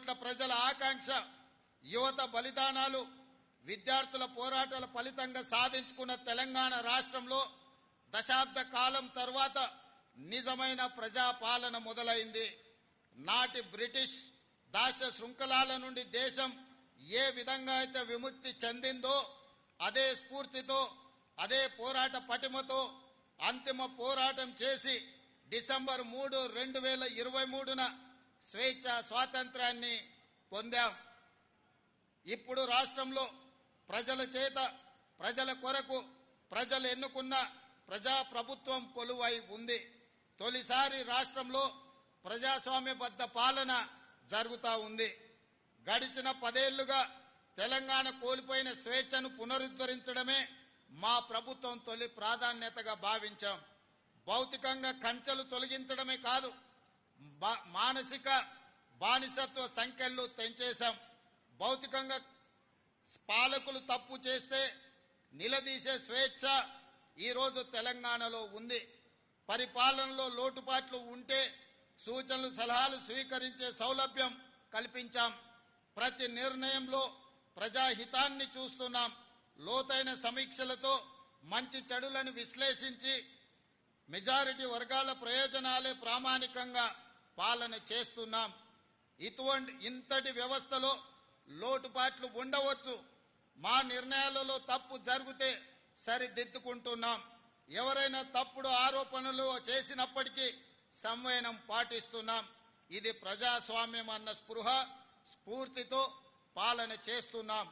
కోట్ల ప్రజల ఆకాంక్ష, యువత బలిదానాలు, విద్యార్థుల పోరాటాల ఫలితంగా సాధించుకున్న తెలంగాణ రాష్ట్రంలో దశాబ్ద కాలం తర్వాత నిజమైన ప్రజాపాలన మొదలైంది. నాటి బ్రిటిష్ దాస్య శృంఖలాల నుండి దేశం ఏ విధంగా అయితే విముక్తి చెందిందో అదే స్ఫూర్తితో, అదే పోరాట పటిమతో అంతిమ పోరాటం చేసి డిసెంబర్ 3, 2023న స్వేచ్ఛ స్వాతంత్రాన్ని పొందాం. ఇప్పుడు రాష్ట్రంలో ప్రజల చేత, ప్రజల కొరకు ప్రజలు ఎన్నుకున్న ప్రజాప్రభుత్వం కొలువై ఉంది. తొలిసారి రాష్ట్రంలో ప్రజాస్వామ్యబద్ధ పాలన జరుగుతూ ఉంది. గడిచిన 10 ఏళ్లుగా తెలంగాణ కోల్పోయిన స్వేచ్ఛను పునరుద్ధరించడమే మా ప్రభుత్వం తొలి ప్రాధాన్యతగా భావించాం. భౌతికంగా కంచెలు తొలగించడమే కాదు, మానసిక బానిసత్వ సంఖ్యలు తెంచేశాం. భౌతికంగా పాలకులు తప్పు చేస్తే నిలదీసే స్వేచ్ఛ ఈరోజు తెలంగాణలో ఉంది. పరిపాలనలో లోటుపాట్లు ఉంటే సూచనలు, సలహాలు స్వీకరించే సౌలభ్యం కల్పించాం. ప్రతి నిర్ణయంలో ప్రజాహితాన్ని చూస్తున్నాం. లోతైన సమీక్షలతో మంచి చెడులను విశ్లేషించి మెజారిటీ వర్గాల ప్రయోజనాలే ప్రామాణికంగా పాలన చేస్తున్నాం. ఇంతటి వ్యవస్థలో లోటుపాట్లు ఉండవచ్చు. మా నిర్ణయాలలో తప్పు జరిగితే సరిదిద్దుకుంటున్నాం. ఎవరైనా తప్పుడు ఆరోపణలు చేసినప్పటికీ సంవయనం పాటిస్తున్నాం. ఇది ప్రజాస్వామ్యం అన్న స్పృహ, స్ఫూర్తితో పాలన చేస్తున్నాం.